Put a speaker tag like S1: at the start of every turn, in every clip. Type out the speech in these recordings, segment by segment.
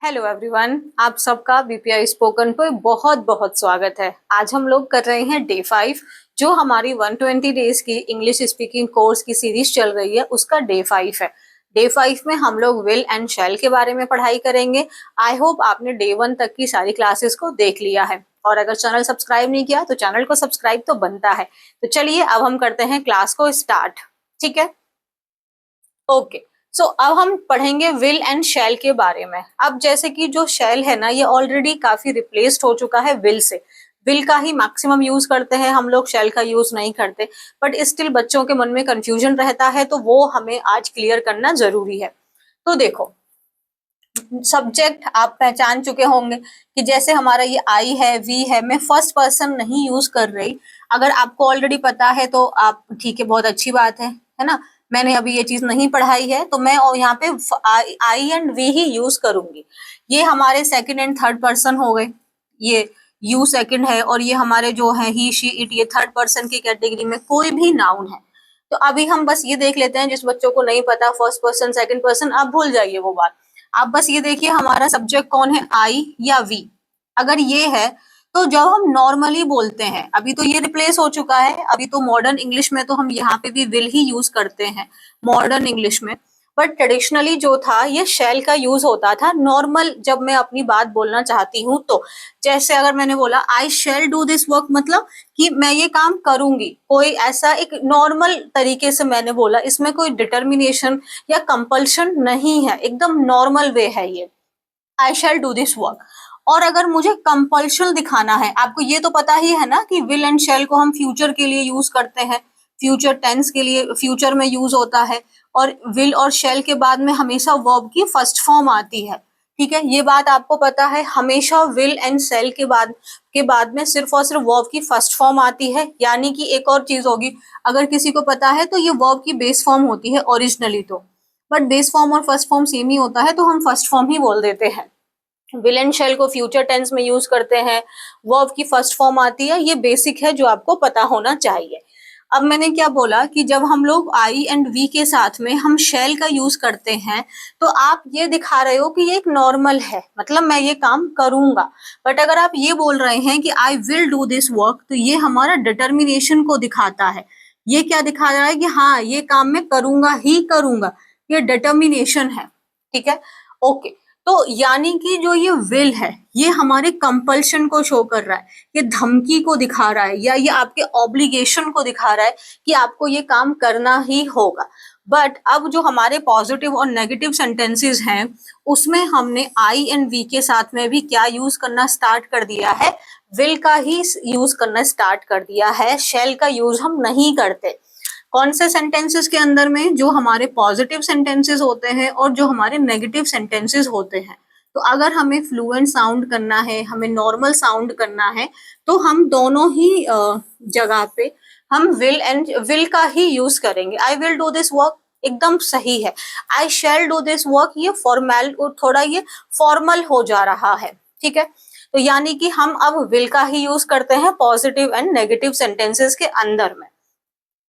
S1: Hello everyone, आप सबका BPI spoken पे बहुत बहुत स्वागत है। आज हम लोग कर रहे हैं डे 5, जो हमारी 120 डेज की इंग्लिश स्पीकिंग कोर्स की सीरीज चल रही है, उसका डे 5 है। डे 5 में हम लोग विल एंड शैल के बारे में पढ़ाई करेंगे। आई होप आपने डे 1 तक की सारी क्लासेस को देख लिया है, और अगर चैनल सब्सक्राइब नहीं किया तो चैनल को सब्सक्राइब तो बनता है। तो चलिए अब हम करते हैं क्लास को स्टार्ट। ठीक है, ओके। सो अब हम पढ़ेंगे विल एंड शैल के बारे में। अब जैसे कि जो शैल है ना, ये ऑलरेडी काफी रिप्लेस्ड हो चुका है विल से। विल का ही मैक्सिमम यूज करते हैं हम लोग, शैल का यूज नहीं करते। बट स्टिल बच्चों के मन में कंफ्यूजन रहता है, तो वो हमें आज क्लियर करना जरूरी है। तो देखो, सब्जेक्ट आप पहचान चुके होंगे कि जैसे हमारा ये आई है, वी है, मैं फर्स्ट पर्सन नहीं यूज कर रही। अगर आपको ऑलरेडी पता है तो आप ठीक है, बहुत अच्छी बात है ना। मैंने अभी ये चीज नहीं पढ़ाई है, तो मैं और यहाँ पे आई एंड वी ही यूज करूंगी। ये हमारे सेकंड एंड थर्ड पर्सन हो गए। ये यू सेकंड है, और ये हमारे जो है ही, शी, इट, ये थर्ड पर्सन की कैटेगरी में कोई भी नाउन है। तो अभी हम बस ये देख लेते हैं, जिस बच्चों को नहीं पता फर्स्ट पर्सन सेकंड पर्सन, आप भूल जाइए वो बात। आप बस ये देखिए हमारा सब्जेक्ट कौन है, आई या वी। अगर ये है तो जब हम नॉर्मली बोलते हैं, अभी तो ये रिप्लेस हो चुका है, अभी तो मॉडर्न इंग्लिश में तो हम यहाँ पे भी विल ही यूज करते हैं मॉडर्न इंग्लिश में। बट ट्रेडिशनली जो था, ये शैल का यूज होता था नॉर्मल, जब मैं अपनी बात बोलना चाहती हूँ तो। जैसे अगर मैंने बोला आई शैल डू दिस वर्क, मतलब कि मैं ये काम करूंगी। कोई ऐसा एक नॉर्मल तरीके से मैंने बोला, इसमें कोई डिटर्मिनेशन या कंपल्शन नहीं है, एकदम नॉर्मल वे है ये, आई शैल डू दिस वर्क। और अगर मुझे कंपल्शन दिखाना है, आपको ये तो पता ही है ना कि विल एंड शैल को हम फ्यूचर के लिए यूज करते हैं, फ्यूचर टेंस के लिए फ्यूचर में यूज होता है। और विल और शैल के बाद में हमेशा वर्ब की फर्स्ट फॉर्म आती है। ठीक है, ये बात आपको पता है, हमेशा विल एंड शैल के बाद में सिर्फ और सिर्फ वर्ब की फर्स्ट फॉर्म आती है। यानी कि एक और चीज होगी, अगर किसी को पता है तो ये वर्ब की बेस फॉर्म होती है ओरिजिनली तो। बट बेस फॉर्म और फर्स्ट फॉर्म सेम ही होता है, तो हम फर्स्ट फॉर्म ही बोल देते हैं। विल एंड शैल को फ्यूचर टेंस में यूज करते हैं, वर्ब की फर्स्ट फॉर्म आती है। ये बेसिक है जो आपको पता होना चाहिए। अब मैंने क्या बोला कि जब हम लोग आई एंड वी के साथ में हम शैल का यूज करते हैं, तो आप ये दिखा रहे हो कि ये एक नॉर्मल है, मतलब मैं ये काम करूंगा। बट अगर आप ये बोल रहे हैं कि I will do this work, तो ये हमारा डिटर्मिनेशन को दिखाता है। ये क्या दिखा रहा है कि हाँ, ये काम मैं करूंगा ही करूंगा, ये डिटर्मिनेशन है। ठीक है, ओके। तो यानी कि जो ये विल है, ये हमारे कंपल्शन को शो कर रहा है, ये धमकी को दिखा रहा है, या ये आपके ऑब्लिगेशन को दिखा रहा है कि आपको ये काम करना ही होगा। बट अब जो हमारे पॉजिटिव और नेगेटिव सेंटेंसेस हैं, उसमें हमने आई एंड वी के साथ में भी क्या यूज करना स्टार्ट कर दिया है, विल का ही यूज करना स्टार्ट कर दिया है। शैल का यूज हम नहीं करते। कौन से सेंटेंसेस के अंदर में, जो हमारे पॉजिटिव सेंटेंसेस होते हैं और जो हमारे नेगेटिव सेंटेंसेस होते हैं। तो अगर हमें फ्लुएंट साउंड करना है, हमें नॉर्मल साउंड करना है, तो हम दोनों ही जगह पे हम विल का ही यूज करेंगे। I will do this work एकदम सही है। आई शैल डू दिस वर्क, ये फॉर्मल, थोड़ा ये फॉर्मल हो जा रहा है। ठीक है, तो यानी कि हम अब विल का ही यूज करते हैं पॉजिटिव एंड नेगेटिव सेंटेंसेस के अंदर में।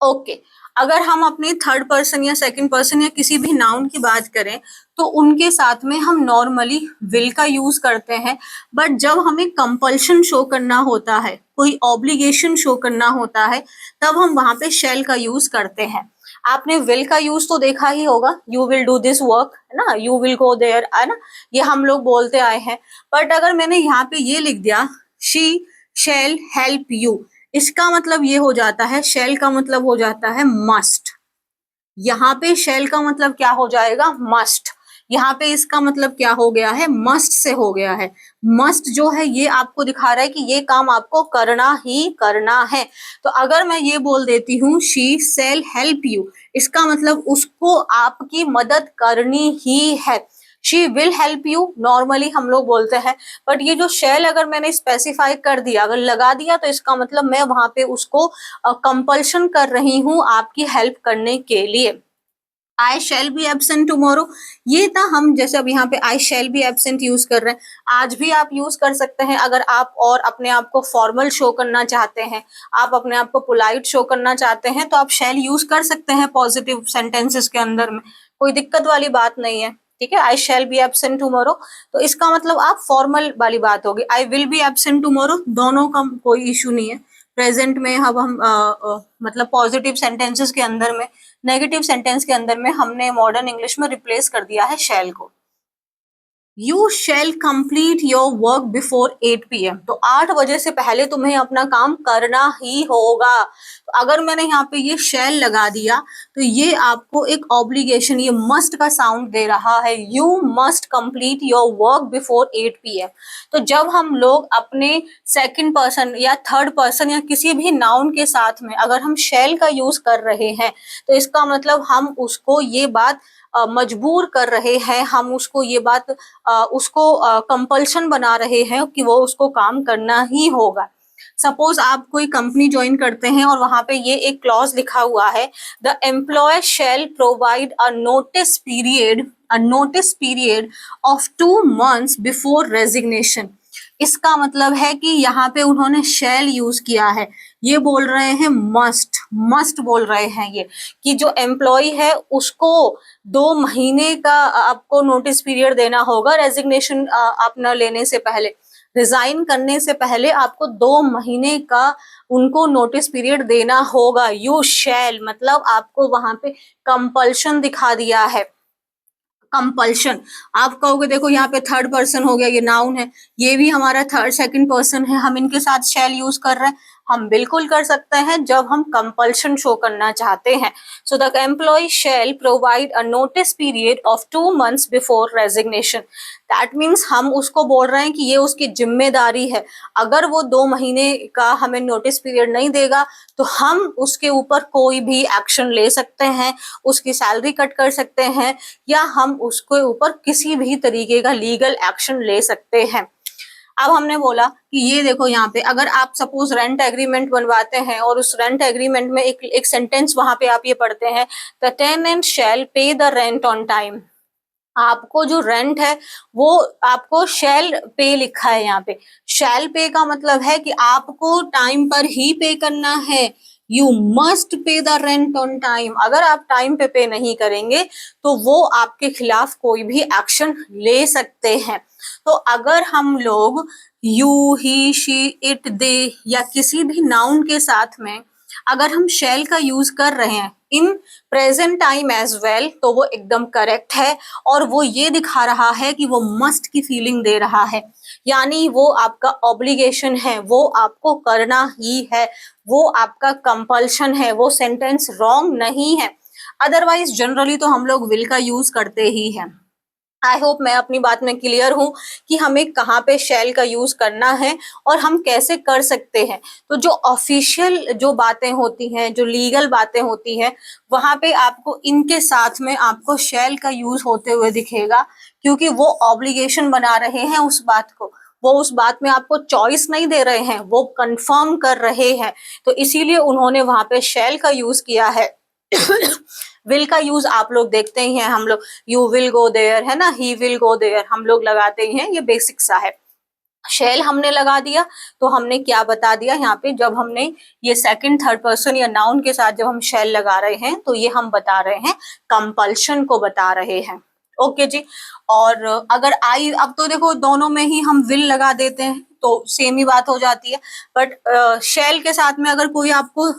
S1: ओके, अगर हम अपने थर्ड पर्सन या सेकंड पर्सन या किसी भी नाउन की बात करें, तो उनके साथ में हम नॉर्मली विल का यूज करते हैं। बट जब हमें कंपल्शन शो करना होता है, कोई ऑब्लिगेशन शो करना होता है, तब हम वहां पे शैल का यूज करते हैं। आपने विल का यूज तो देखा ही होगा, you will do this work, है ना, यू विल गो देयर, है ना, ये हम लोग बोलते आए हैं। बट अगर मैंने यहाँ पे ये लिख दिया, शी शैल हेल्प यू, इसका मतलब ये हो जाता है, शैल का मतलब हो जाता है मस्ट। यहाँ पे शैल का मतलब क्या हो जाएगा, मस्ट। यहाँ पे इसका मतलब क्या हो गया है, मस्ट से हो गया है। मस्ट जो है ये आपको दिखा रहा है कि ये काम आपको करना ही करना है। तो अगर मैं ये बोल देती हूँ शी शैल हेल्प यू, इसका मतलब उसको आपकी मदद करनी ही है। She will help you normally हम लोग बोलते हैं। बट ये जो शैल अगर मैंने स्पेसिफाई कर दिया, अगर लगा दिया, तो इसका मतलब मैं वहां पे उसको कंपल्शन कर रही हूँ आपकी हेल्प करने के लिए। आई शैल बी एब्सेंट टुमारो, ये था हम जैसे अब यहाँ पे आई शैल बी एब्सेंट यूज कर रहे हैं। आज भी आप यूज कर सकते हैं अगर आप और अपने आप को फॉर्मल शो करना चाहते हैं, आप अपने आप को पोलाइट शो करना चाहते हैं, तो आप शैल यूज कर सकते हैं पॉजिटिव सेंटेंसेस के अंदर में, कोई दिक्कत वाली बात नहीं है। ठीक है, आई शैल बी एब्सेंट टुमारो, तो इसका मतलब आप फॉर्मल वाली बात होगी। I will be absent tomorrow, दोनों का कोई इशू नहीं है। प्रेजेंट में अब हम मतलब पॉजिटिव सेंटेंसेस के अंदर में, नेगेटिव सेंटेंस के अंदर में हमने मॉडर्न इंग्लिश में रिप्लेस कर दिया है शैल को। You shell complete your work before 8 PM, तो 8 बजे से पहले तुम्हें अपना काम करना ही होगा। तो अगर मैंने यहाँ पे ये शेल लगा दिया तो ये आपको एक ऑब्लिगेशन, ये मस्ट का साउंड दे रहा है। You must complete your work before 8 PM। तो जब हम लोग अपने सेकंड पर्सन या थर्ड पर्सन या किसी भी नाउन के साथ में अगर हम शेल का यूज कर रहे हैं तो इसका मतलब हम उसको ये बात मजबूर कर रहे हैं, हम उसको ये बात उसको कंपल्शन बना रहे हैं कि वो उसको काम करना ही होगा। सपोज आप कोई कंपनी ज्वाइन करते हैं और वहां पे ये एक क्लॉज लिखा हुआ है, the employ shall provide a notice period of 2 months before resignation. इसका मतलब है कि यहाँ पे उन्होंने शैल यूज किया है, ये बोल रहे हैं मस्ट बोल रहे हैं ये कि जो एम्प्लॉय है उसको 2 महीने का आपको नोटिस पीरियड देना होगा रेजिग्नेशन अपना लेने से पहले, रिजाइन करने से पहले आपको 2 महीने का उनको नोटिस पीरियड देना होगा। यू शैल मतलब आपको वहां पे कंपल्शन दिखा दिया है। कंपल्शन, आप कहोगे देखो यहाँ पे थर्ड पर्सन हो गया, ये नाउन है, ये भी हमारा थर्ड सेकंड पर्सन है, हम इनके साथ शैल यूज कर रहे हैं। हम बिल्कुल कर सकते हैं जब हम कंपल्शन शो करना चाहते हैं। So the employ shall provide a notice period of 2 months before resignation. That means हम उसको बोल रहे हैं कि ये उसकी जिम्मेदारी है, अगर वो 2 महीने का हमें नोटिस पीरियड नहीं देगा तो हम उसके ऊपर कोई भी एक्शन ले सकते हैं, उसकी सैलरी कट कर सकते हैं या हम उसके ऊपर किसी भी तरीके का लीगल एक्शन ले सकते हैं। अब हमने बोला कि ये देखो यहाँ पे अगर आप सपोज रेंट एग्रीमेंट बनवाते हैं और उस रेंट एग्रीमेंट में एक सेंटेंस वहां पे आप ये पढ़ते हैं, द टेनेंट शैल पे द रेंट ऑन टाइम। आपको जो रेंट है वो आपको शैल पे लिखा है यहाँ पे। शैल पे का मतलब है कि आपको टाइम पर ही पे करना है। You must pay the rent on time. अगर आप टाइम पे नहीं करेंगे तो वो आपके खिलाफ कोई भी एक्शन ले सकते हैं। तो अगर हम लोग यू, ही, शी, इट, दे या किसी भी नाउन के साथ में अगर हम शैल का यूज कर रहे हैं in present time as well तो वो एकदम करेक्ट है और वो ये दिखा रहा है कि वो मस्ट की फीलिंग दे रहा है, यानी वो आपका ऑब्लिगेशन है, वो आपको करना ही है, वो आपका कंपल्शन है, वो सेंटेंस रॉन्ग नहीं है। अदरवाइज जनरली तो हम लोग विल का यूज करते ही हैं। आई होप मैं अपनी बात में क्लियर हूं कि हमें कहाँ पे शैल का यूज करना है और हम कैसे कर सकते हैं। तो जो ऑफिशियल जो बातें होती हैं, जो लीगल बातें होती हैं, वहां पे आपको इनके साथ में आपको शैल का यूज होते हुए दिखेगा, क्योंकि वो ऑब्लिगेशन बना रहे हैं उस बात को, वो उस बात में आपको चॉइस नहीं दे रहे हैं, वो कंफर्म कर रहे हैं, तो इसीलिए उन्होंने वहां पे शैल का यूज किया है। विल का यूज आप लोग देखते ही हैं, हम लोग यू विल गो देयर है ना, ही विल गो देयर हम लोग लगाते ही हैं, ये बेसिक सा है। शैल हमने लगा दिया तो हमने क्या बता दिया यहाँ पे, जब हमने ये सेकंड थर्ड पर्सन या नाउन के साथ जब हम शैल लगा रहे हैं तो ये हम बता रहे हैं कंपल्शन को बता रहे हैं। ओके जी। और अगर आई, अब तो देखो दोनों में ही हम विल लगा देते हैं तो सेम ही बात हो जाती है, बट शैल के साथ में अगर कोई आपको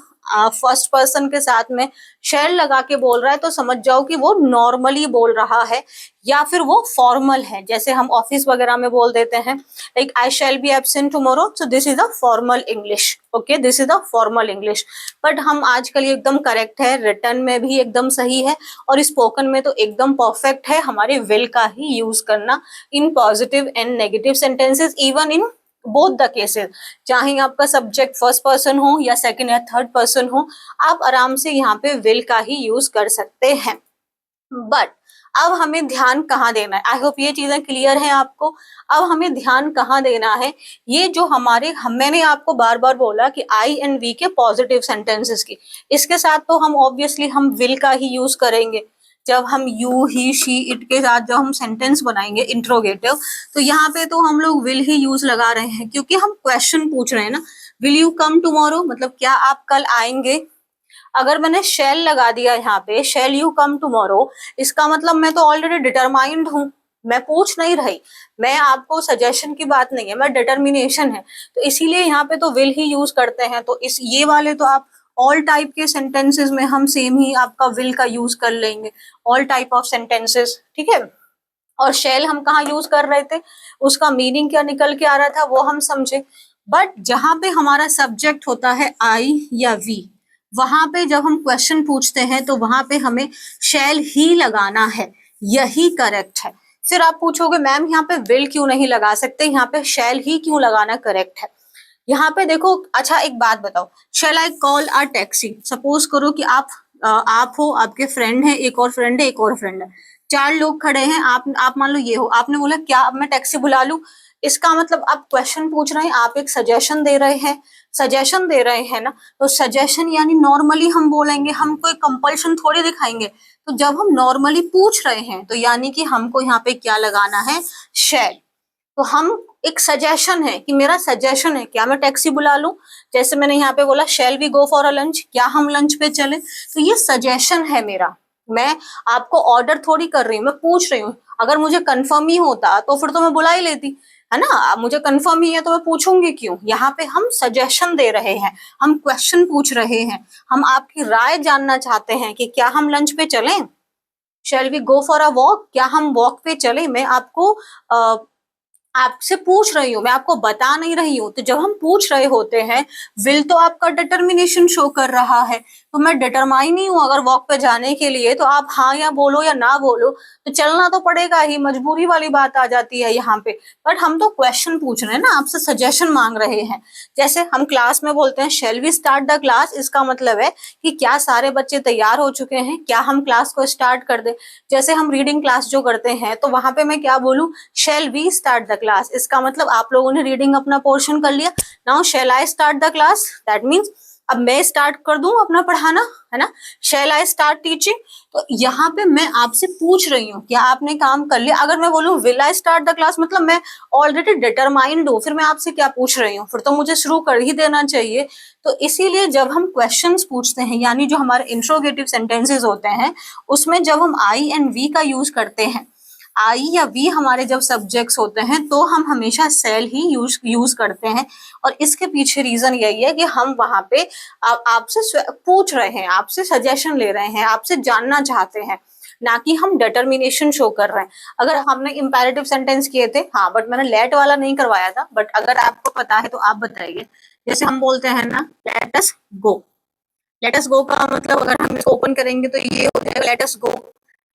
S1: फर्स्ट पर्सन के साथ में शैल लगा के बोल रहा है तो समझ जाओ कि वो नॉर्मली बोल रहा है या फिर वो फॉर्मल है, जैसे हम ऑफिस वगैरह में बोल देते हैं like I shall be absent tomorrow, so this is a formal English. Okay, this is a formal English. But हम आजकल एकदम करेक्ट है, रिटर्न में भी एकदम सही है और स्पोकन में तो एकदम परफेक्ट है हमारे विल का ही यूज करना in positive and negative sentences, even in both the cases, चाहे आपका सब्जेक्ट फर्स्ट पर्सन हो या सेकंड या थर्ड पर्सन हो, आप आराम से यहाँ पे विल का ही यूज कर सकते हैं। बट अब हमें ध्यान कहाँ देना है, आई होप ये चीजें क्लियर है आपको। अब हमें ध्यान कहाँ देना है, ये जो मैंने आपको बार बार बोला कि आई एंड वी के पॉजिटिव सेंटेंसेस की, इसके साथ तो हम ऑब्वियसली हम विल का ही यूज करेंगे। जब हम यू, ही, शी, इट के साथ जब हम सेंटेंस बनाएंगे इंट्रोगेटिव, तो यहाँ पे तो हम लोग विल ही यूज लगा रहे हैं, क्योंकि हम क्वेश्चन पूछ रहे हैं ना, विल यू कम टुमारो, मतलब क्या आप कल आएंगे। अगर मैंने शेल लगा दिया यहाँ पे, शेल यू कम टुमारो, इसका मतलब मैं तो ऑलरेडी डिटरमाइंड हूँ, मैं पूछ नहीं रही, मैं आपको सजेशन की बात नहीं है, मैं डिटर्मिनेशन है, तो इसीलिए यहाँ पे तो विल ही यूज करते हैं। तो इस ये वाले तो आप ऑल टाइप के सेंटेंसेस में हम सेम ही आपका विल का यूज कर लेंगे, ऑल टाइप ऑफ सेंटेंसेस, ठीक है। और शेल हम कहाँ यूज कर रहे थे, उसका मीनिंग क्या निकल के आ रहा था वो हम समझे। बट जहां पे हमारा सब्जेक्ट होता है आई या वी, वहां पे जब हम क्वेश्चन पूछते हैं तो वहां पे हमें शेल ही लगाना है, यही करेक्ट है। फिर आप पूछोगे मैम यहाँ पे विल क्यों नहीं लगा सकते, यहाँ पे शेल ही क्यों लगाना करेक्ट है। यहाँ पे देखो, अच्छा एक बात बताओ, shall I call a taxi, suppose करो कि आप हो, आपके फ्रेंड है, एक और फ्रेंड है, एक और फ्रेंड है, 4 लोग खड़े हैं, आप मान लो ये हो, आपने बोला क्या अब मैं टैक्सी बुला लूं, इसका मतलब आप क्वेश्चन पूछ रहे हैं, आप एक सजेशन दे रहे हैं, सजेशन दे रहे हैं ना, तो सजेशन यानी नॉर्मली हम बोलेंगे, हम कोई कंपल्शन थोड़ी दिखाएंगे। तो जब हम नॉर्मली पूछ रहे हैं तो यानी कि हमको यहाँ पे क्या लगाना है, शेल। तो हम एक सजेशन है कि मेरा सजेशन है, क्या मैं टैक्सी बुला लूं, जैसे मैंने यहाँ पे बोला shall we go for a lunch, क्या हम लंच पे चले, तो ये सजेशन है मेरा, मैं आपको ऑर्डर थोड़ी कर रही हूँ, मैं पूछ रही हूँ। अगर मुझे कंफर्म ही होता तो फिर तो मैं बुला ही लेती, है ना, अब मुझे कंफर्म ही है तो मैं पूछूंगी क्यों। यहाँ पे हम सजेशन दे रहे हैं, हम क्वेश्चन पूछ रहे हैं, हम आपकी राय जानना चाहते हैं कि क्या हम लंच पे चलें, shall we go for a walk, क्या हम वॉक पे चले। मैं आपको आपसे पूछ रही हूँ, मैं आपको बता नहीं रही हूँ। तो जब हम पूछ रहे होते हैं, विल तो आपका डिटर्मिनेशन शो कर रहा है, तो मैं डिटरमाइन ही हूँ अगर वॉक पे जाने के लिए, तो आप हाँ या बोलो या ना बोलो, तो चलना तो पड़ेगा ही, मजबूरी वाली बात आ जाती है यहाँ पे। बट हम तो क्वेश्चन पूछ रहे हैं ना, आपसे सजेशन मांग रहे हैं। जैसे हम क्लास में बोलते हैं shall we start the class, इसका मतलब है कि क्या सारे बच्चे तैयार हो चुके हैं, क्या हम क्लास को स्टार्ट कर दें। जैसे हम रीडिंग क्लास जो करते हैं तो वहां पे मैं क्या बोलूं, shall we start the class, इसका मतलब आप लोगों ने रीडिंग अपना पोर्शन कर लिया, now shall I start the class, that means अब मैं स्टार्ट कर दूं अपना पढ़ाना, है ना, शेल आई स्टार्ट टीचिंग। तो यहाँ पे मैं आपसे पूछ रही हूँ क्या आपने काम कर लिया। अगर मैं बोलूं will I start the class, मतलब मैं ऑलरेडी डिटरमाइंड हूँ, फिर मैं आपसे क्या पूछ रही हूँ, फिर तो मुझे शुरू कर ही देना चाहिए। तो इसीलिए जब हम क्वेश्चंस पूछते हैं, यानी जो हमारे इंट्रोगेटिव सेंटेंसेस होते हैं, उसमें जब हम आई एंड वी का यूज करते हैं, आई या वी हमारे जब सब्जेक्ट्स होते हैं, तो हम हमेशा सेल ही यूज करते हैं। और इसके पीछे रीजन यही है कि हम वहां पे आपसे पूछ रहे हैं, आपसे सजेशन ले रहे हैं, आपसे जानना चाहते हैं, ना कि हम डिटर्मिनेशन शो कर रहे हैं। अगर हमने इंपेरेटिव सेंटेंस किए थे, हाँ, बट मैंने लेट वाला नहीं करवाया था, बट अगर आपको पता है तो आप बताइए। जैसे हम बोलते हैं ना लेट अस गो, लेट अस गो का मतलब अगर हम इसको ओपन करेंगे तो ये हो जाएगा लेट अस गो।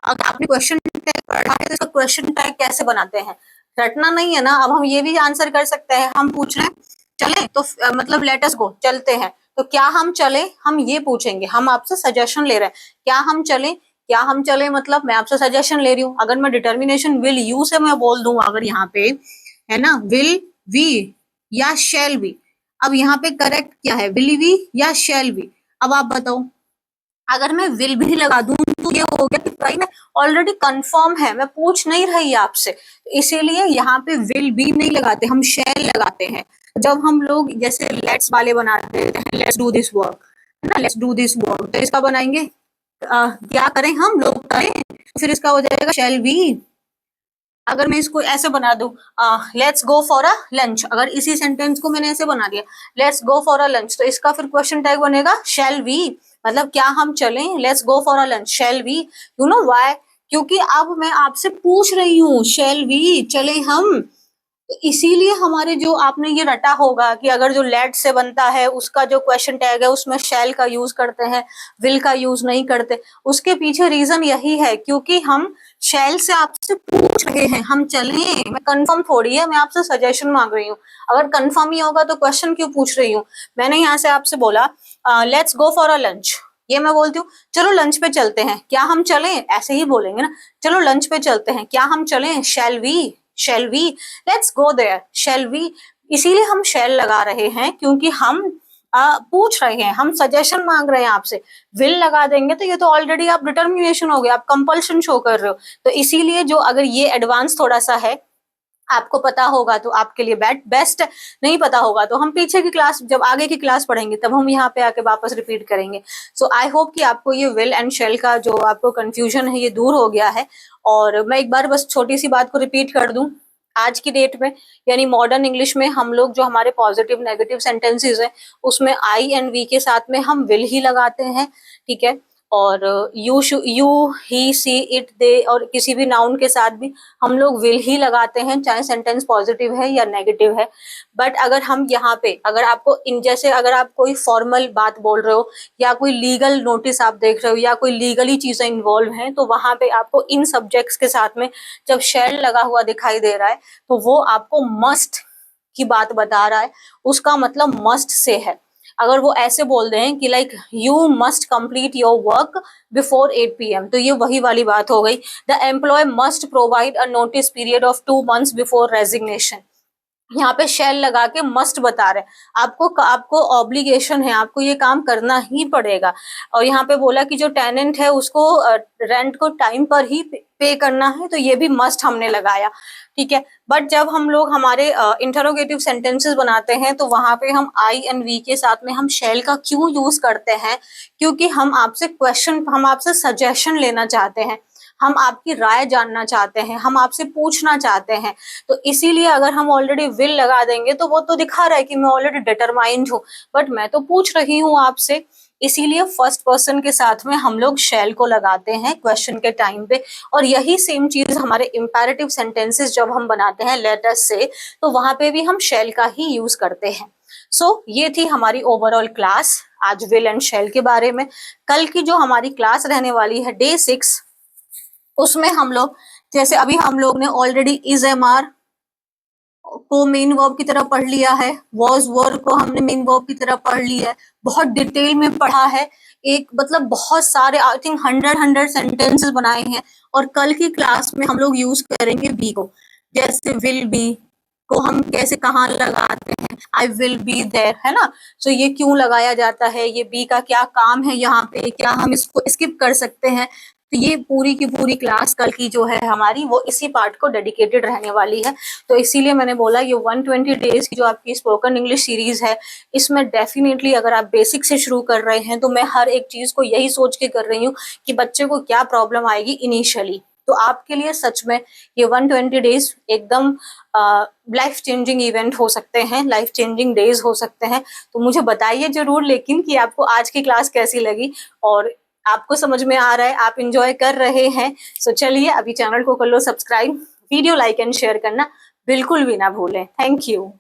S1: अगर आपने क्वेश्चन टैग पढ़ा है तो इसका क्वेश्चन टैग कैसे बनाते हैं, रटना नहीं है ना। अब हम ये भी आंसर कर सकते हैं, हम पूछ रहे हैं चले तो मतलब लेट अस गो, चलते हैं, तो क्या हम चले, हम ये पूछेंगे, हम आपसे सजेशन ले रहे हैं, क्या हम चले, क्या हम चले मतलब मैं आपसे सजेशन ले रही हूँ। अगर मैं डिटर्मिनेशन विल यू से मैं बोल दूं अगर यहाँ पे, है ना, विल वी या शेल वी, अब यहाँ पे करेक्ट क्या है, विल वी या शेल वी। अब आप बताओ, अगर मैं विल भी लगा दूं तो ये हो गया कि भाई मैं ऑलरेडी कंफर्म है, मैं पूछ नहीं रही आपसे, इसीलिए यहाँ पे विल भी नहीं लगाते, हम शेल लगाते हैं। जब हम लोग जैसे लेट्स वाले बनाते हैं, लेट्स डू दिस वर्क, है ना, लेट्स डू दिस वर्क, तो इसका बनाएंगे क्या करें, हम लोग करें, फिर इसका हो जाएगा शेल बी। अगर मैं इसको ऐसे बना दूं, let's go for a lunch, अगर इसी सेंटेंस को मैंने ऐसे बना दिया let's go for a lunch, तो इसका फिर क्वेश्चन टैग बनेगा शेल वी, मतलब क्या हम चलें, let's go for a lunch shall we. You know why, क्योंकि अब मैं आपसे पूछ रही हूँ शेल वी, चले हम। तो इसीलिए हमारे जो आपने ये रटा होगा कि अगर जो लेट से बनता है उसका जो क्वेश्चन टैग है उसमें शेल का यूज करते हैं, विल का यूज नहीं करते, उसके पीछे रीजन यही है, क्योंकि हम शेल से आपसे पूछ रहे हैं हम चलें, मैं कंफर्म थोड़ी है, मैं आपसे सजेशन मांग रही हूँ। अगर कंफर्म ही होगा तो क्वेश्चन क्यों पूछ रही हूँ। मैंने यहाँ से आपसे बोला let's go for a lunch, ये मैं बोलती हूँ चलो लंच पे चलते हैं, क्या हम चलें, ऐसे ही बोलेंगे ना, चलो लंच पे चलते हैं, क्या हम चलें, shall we, let's go there, shall we. इसीलिए हम शेल लगा रहे हैं क्योंकि हम पूछ रहे हैं, हम सजेशन मांग रहे हैं आपसे। विल लगा देंगे तो ये तो ऑलरेडी आप डिटर्मिनेशन हो गया, आप कंपल्शन शो कर रहे हो। तो इसीलिए जो अगर ये एडवांस थोड़ा सा है, आपको पता होगा तो आपके लिए बेस्ट, नहीं पता होगा तो हम पीछे की क्लास, जब आगे की क्लास पढ़ेंगे तब हम यहाँ पे आके वापस रिपीट करेंगे। सो आई होप कि आपको ये विल एंड शेल का जो आपको कंफ्यूजन है ये दूर हो गया है। और मैं एक बार बस छोटी सी बात को रिपीट कर दूं, आज की डेट में यानी मॉडर्न इंग्लिश में हम लोग जो हमारे पॉजिटिव नेगेटिव सेंटेंसेस है उसमें आई एंड वी के साथ में हम विल ही लगाते हैं, ठीक है। और you he see it they और किसी भी नाउन के साथ भी हम लोग विल ही लगाते हैं, चाहे सेंटेंस पॉजिटिव है या नेगेटिव है। बट अगर हम यहाँ पे, अगर आपको इन जैसे अगर आप कोई फॉर्मल बात बोल रहे हो या कोई लीगल नोटिस आप देख रहे हो या कोई लीगली चीजें इन्वॉल्व हैं, तो वहां पे आपको इन सब्जेक्ट्स के साथ में जब शेल लगा हुआ दिखाई दे रहा है तो वो आपको मस्ट की बात बता रहा है, उसका मतलब मस्ट से है। अगर वो ऐसे बोल रहे हैं कि like you must complete your work before 8 PM, तो ये वही वाली बात हो गई। The employ must provide a notice period of 2 months before resignation. यहाँ पे शेल लगा के मस्ट बता रहे हैं आपको ऑब्लिगेशन है, आपको ये काम करना ही पड़ेगा। और यहाँ पे बोला कि जो टेनेंट है उसको रेंट को टाइम पर ही पे करना है, तो ये भी मस्ट हमने लगाया, ठीक है। बट जब हम लोग हमारे इंटरोगेटिव सेंटेंसेस बनाते हैं तो वहां पे हम आई एंड वी के साथ में हम शेल का क्यों यूज करते हैं, क्योंकि हम आपसे सजेशन लेना चाहते हैं, हम आपकी राय जानना चाहते हैं, हम आपसे पूछना चाहते हैं। तो इसीलिए अगर हम ऑलरेडी विल लगा देंगे तो वो तो दिखा रहा है कि मैं ऑलरेडी डिटरमाइंड हूँ, बट मैं तो पूछ रही हूँ आपसे। इसीलिए फर्स्ट पर्सन के साथ में हम लोग शेल को लगाते हैं क्वेश्चन के टाइम पे। और यही सेम चीज हमारे इंपेरेटिव सेंटेंसेस जब हम बनाते हैं लेटर से, तो वहां पे भी हम शेल का ही यूज करते हैं। ये थी हमारी ओवरऑल क्लास आज विल एंड शेल के बारे में। कल की जो हमारी क्लास रहने वाली है डे 6, उसमें हम लोग जैसे अभी हम लोग ने ऑलरेडी इज एम आर को मेन वर्ब की तरह पढ़ लिया है, वॉज वर को हमने मेन वर्ब की तरह पढ़ लिया है, बहुत डिटेल में पढ़ा है। एक मतलब बहुत सारे आई थिंक 100 सेंटेंसेस बनाए हैं। और कल की क्लास में हम लोग यूज करेंगे बी को, जैसे विल बी को हम कैसे कहाँ लगाते हैं, आई विल बी देयर, है ना। ये क्यों लगाया जाता है, ये बी का क्या काम है यहाँ पे, क्या हम इसको स्किप कर सकते हैं। तो ये पूरी की पूरी क्लास कल की जो है हमारी वो इसी पार्ट को डेडिकेटेड रहने वाली है। तो इसीलिए मैंने बोला ये 120 डेज की जो आपकी स्पोकन इंग्लिश सीरीज है, इसमें डेफिनेटली अगर आप बेसिक से शुरू कर रहे हैं तो मैं हर एक चीज को यही सोच के कर रही हूँ कि बच्चे को क्या प्रॉब्लम आएगी इनिशियली। तो आपके लिए सच में ये 120 डेज एकदम लाइफ चेंजिंग इवेंट हो सकते हैं, लाइफ चेंजिंग डेज हो सकते हैं। तो मुझे बताइए जरूर लेकिन कि आपको आज की क्लास कैसी लगी और आपको समझ में आ रहा है, आप इंजॉय कर रहे हैं। चलिए अभी चैनल को कर लो subscribe, video like and share करना बिल्कुल भी ना भूलें। Thank you.